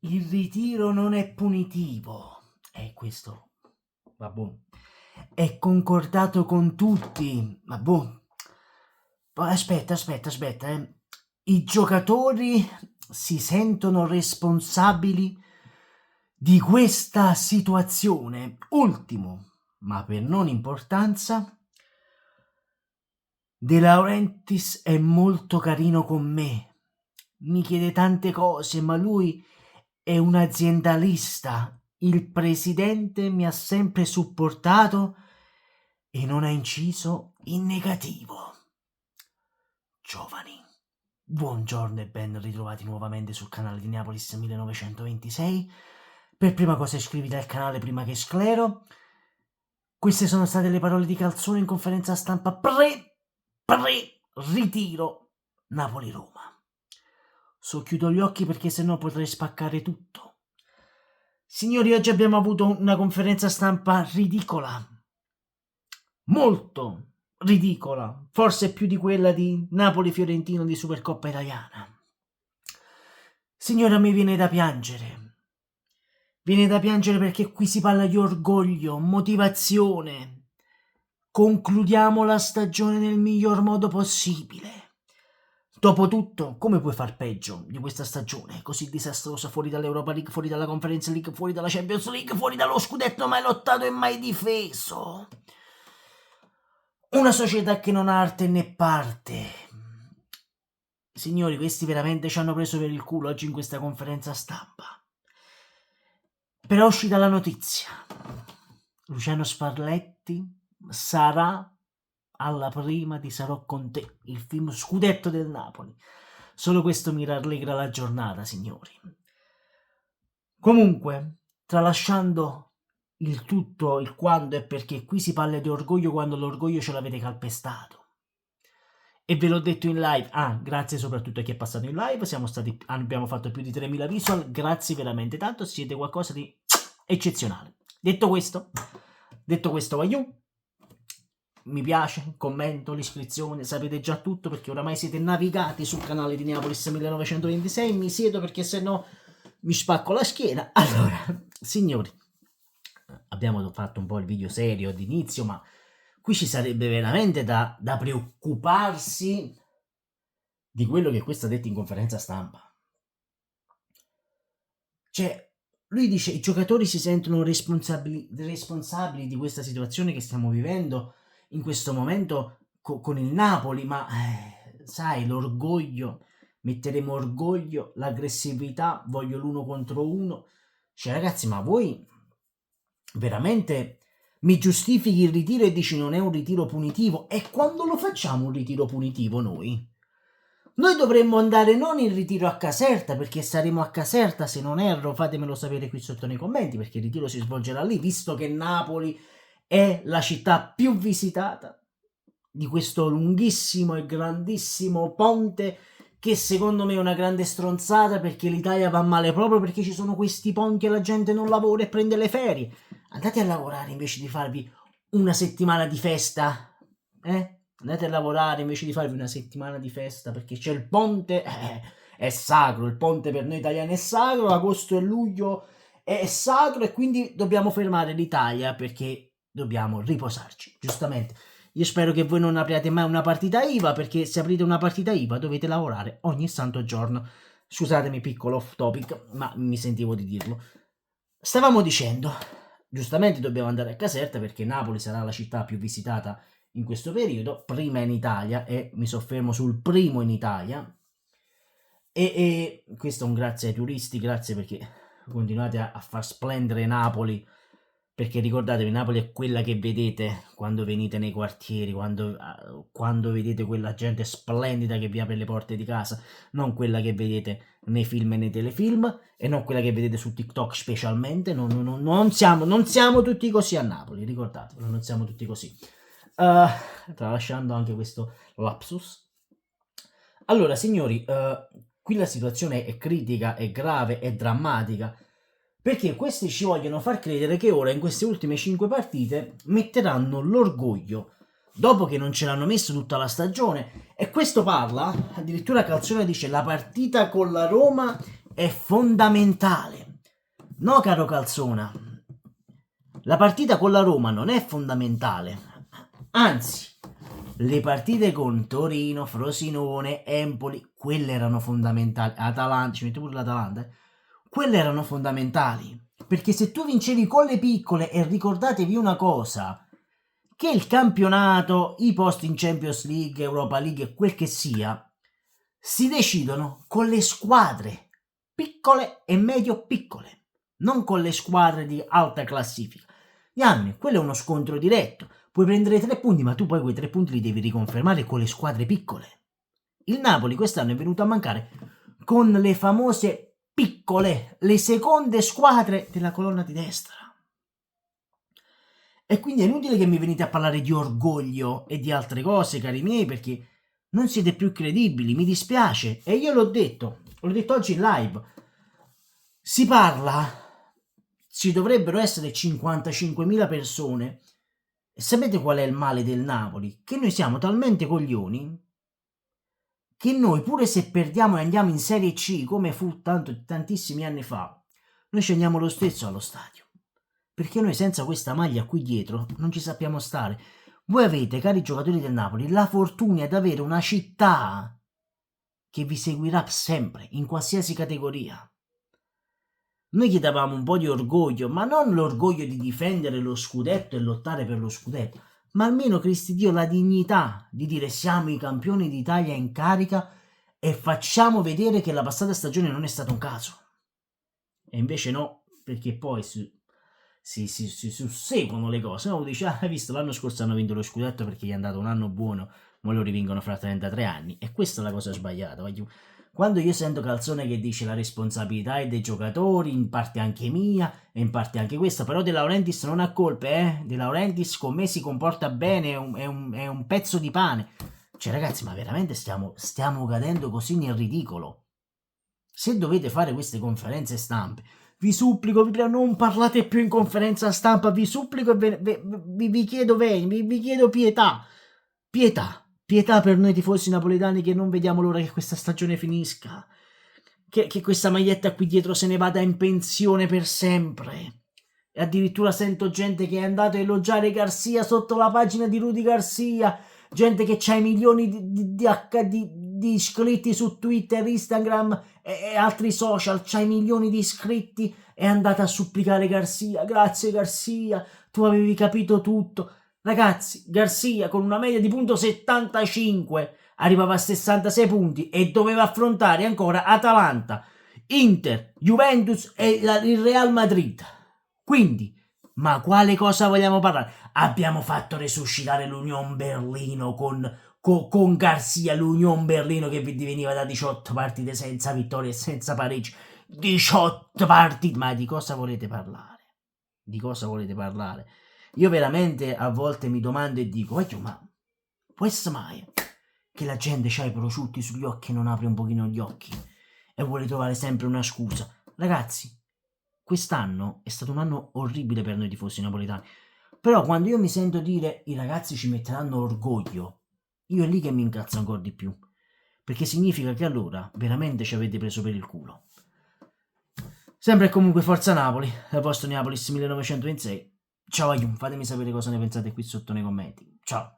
Il ritiro non è punitivo. E questo, vabbè, è concordato con tutti. Vabbè. Poi aspetta. I giocatori si sentono responsabili di questa situazione. Ultimo, ma per non importanza, De Laurentiis è molto carino con me. Mi chiede tante cose, ma lui è un aziendalista. Il presidente mi ha sempre supportato e non ha inciso in negativo. Giovani, buongiorno e ben ritrovati nuovamente sul canale di Neapolis 1926. Per prima cosa iscriviti al canale prima che sclero. Queste sono state le parole di Calzone in conferenza stampa pre-ritiro Napoli-Roma. Socchiudo gli occhi perché sennò potrei spaccare tutto. Signori, oggi abbiamo avuto una conferenza stampa ridicola. Molto ridicola. Forse più di quella di Napoli-Fiorentino di Supercoppa Italiana. Signora, mi viene da piangere. Viene da piangere perché qui si parla di orgoglio, motivazione. Concludiamo la stagione nel miglior modo possibile. Dopotutto, come puoi far peggio di questa stagione così disastrosa, fuori dall'Europa League, fuori dalla Conference League, fuori dalla Champions League, fuori dallo scudetto mai lottato e mai difeso? Una società che non ha arte né parte. Signori, questi veramente ci hanno preso per il culo oggi in questa conferenza stampa. Però è uscita la notizia. Luciano Sparletti sarà alla prima di Sarò con te, il film scudetto del Napoli. Solo questo mi rallegra la giornata, signori. Comunque, tralasciando il tutto, il quando e perché, qui si parla di orgoglio quando l'orgoglio ce l'avete calpestato. E ve l'ho detto in live. Grazie soprattutto a chi è passato in live. Abbiamo fatto più di 3000 visual. Grazie veramente tanto. Siete qualcosa di eccezionale. Detto questo, voglio. Mi piace, commento, l'iscrizione, sapete già tutto perché oramai siete navigati sul canale di Neapolis 1926. Mi siedo perché sennò mi spacco la schiena. Allora, signori, abbiamo fatto un po' il video serio d'inizio, ma qui ci sarebbe veramente da preoccuparsi di quello che questo ha detto in conferenza stampa. Cioè, lui dice i giocatori si sentono responsabili di questa situazione che stiamo vivendo in questo momento con il Napoli, ma sai, l'orgoglio, metteremo orgoglio, l'aggressività, voglio l'uno contro uno. Cioè, ragazzi, ma voi veramente mi giustifichi il ritiro e dici non è un ritiro punitivo? E quando lo facciamo un ritiro punitivo noi? Noi dovremmo andare non in ritiro a Caserta, perché saremo a Caserta, se non erro, fatemelo sapere qui sotto nei commenti, perché il ritiro si svolgerà lì, visto che Napoli è la città più visitata di questo lunghissimo e grandissimo ponte, che secondo me è una grande stronzata, perché l'Italia va male proprio perché ci sono questi ponti e la gente non lavora e prende le ferie. Andate a lavorare invece di farvi una settimana di festa, andate a lavorare invece di farvi una settimana di festa, perché c'è il ponte, è sacro, il ponte per noi italiani è sacro, agosto e luglio è sacro e quindi dobbiamo fermare l'Italia perché dobbiamo riposarci, giustamente. Io spero che voi non apriate mai una partita IVA, perché se aprite una partita IVA dovete lavorare ogni santo giorno. Scusatemi, piccolo off topic, ma mi sentivo di dirlo. Stavamo dicendo, giustamente dobbiamo andare a Caserta perché Napoli sarà la città più visitata in questo periodo, prima in Italia, e mi soffermo sul primo in Italia. E questo è un grazie ai turisti, grazie perché continuate a far splendere Napoli, perché ricordatevi, Napoli è quella che vedete quando venite nei quartieri, quando vedete quella gente splendida che vi apre le porte di casa, non quella che vedete nei film e nei telefilm, e non quella che vedete su TikTok specialmente. Non siamo tutti così a Napoli, ricordatevelo, non siamo tutti così. Tralasciando anche questo lapsus. Allora, signori, qui la situazione è critica, è grave, è drammatica, perché questi ci vogliono far credere che ora, in queste ultime 5 partite, metteranno l'orgoglio, dopo che non ce l'hanno messo tutta la stagione. E questo parla, addirittura Calzone dice, la partita con la Roma è fondamentale. No, caro Calzona, la partita con la Roma non è fondamentale, anzi, le partite con Torino, Frosinone, Empoli, quelle erano fondamentali. Atalanta, ci metto pure l'Atalanta, quelle erano fondamentali, perché se tu vincevi con le piccole, e ricordatevi una cosa, che il campionato, i posti in Champions League, Europa League e quel che sia, si decidono con le squadre piccole e medio piccole, non con le squadre di alta classifica. Diamine, quello è uno scontro diretto. Puoi prendere 3 punti, ma tu poi quei 3 punti li devi riconfermare con le squadre piccole. Il Napoli quest'anno è venuto a mancare con le famose piccole, le seconde squadre della colonna di destra. E quindi è inutile che mi venite a parlare di orgoglio e di altre cose, cari miei, perché non siete più credibili, mi dispiace. E io l'ho detto oggi in live. Si parla, ci dovrebbero essere 55.000 persone. E sapete qual è il male del Napoli? Che noi siamo talmente coglioni che noi, pure se perdiamo e andiamo in Serie C, come fu tantissimi anni fa, noi scendiamo lo stesso allo stadio. Perché noi senza questa maglia qui dietro non ci sappiamo stare. Voi avete, cari giocatori del Napoli, la fortuna di avere una città che vi seguirà sempre, in qualsiasi categoria. Noi chiedevamo un po' di orgoglio, ma non l'orgoglio di difendere lo scudetto e lottare per lo scudetto, ma almeno, Cristi Dio, la dignità di dire siamo i campioni d'Italia in carica e facciamo vedere che la passata stagione non è stato un caso. E invece no, perché poi si susseguono le cose. Uno dice, hai visto, l'anno scorso hanno vinto lo scudetto perché gli è andato un anno buono, ma lo rivincono fra 33 anni. E questa è la cosa sbagliata. Quando io sento Calzone che dice la responsabilità è dei giocatori, in parte anche mia e in parte anche questa, però De Laurentiis non ha colpe, De Laurentiis con me si comporta bene, è un pezzo di pane. Cioè ragazzi, ma veramente stiamo cadendo così nel ridicolo? Se dovete fare queste conferenze stampe, vi supplico, vi prego, non parlate più in conferenza stampa, vi supplico e vi chiedo vi chiedo pietà. Pietà per noi tifosi napoletani che non vediamo l'ora che questa stagione finisca, che questa maglietta qui dietro se ne vada in pensione per sempre. E addirittura sento gente che è andata a elogiare Garcia sotto la pagina di Rudy Garcia, gente che ha i milioni di iscritti su Twitter, Instagram e altri social, c'ha i milioni di iscritti, è andata a supplicare Garcia, grazie Garcia, tu avevi capito tutto. Ragazzi, Garcia con una media di punto 75 arrivava a 66 punti e doveva affrontare ancora Atalanta, Inter, Juventus e il Real Madrid. Quindi, ma quale cosa vogliamo parlare? Abbiamo fatto resuscitare l'Union Berlino con Garcia, l'Union Berlino che vi diveniva da 18 partite senza vittorie e senza pareggi. 18 partite! Ma di cosa volete parlare? Di cosa volete parlare? Io veramente a volte mi domando e dico, ma può essere mai che la gente c'ha i prosciutti sugli occhi e non apre un pochino gli occhi e vuole trovare sempre una scusa? Ragazzi, quest'anno è stato un anno orribile per noi tifosi napoletani, però quando io mi sento dire i ragazzi ci metteranno orgoglio, io è lì che mi incazzo ancora di più, perché significa che allora veramente ci avete preso per il culo. Sempre e comunque forza Napoli, dal vostro Neapolis 1926. Ciao, fatemi sapere cosa ne pensate qui sotto nei commenti. Ciao.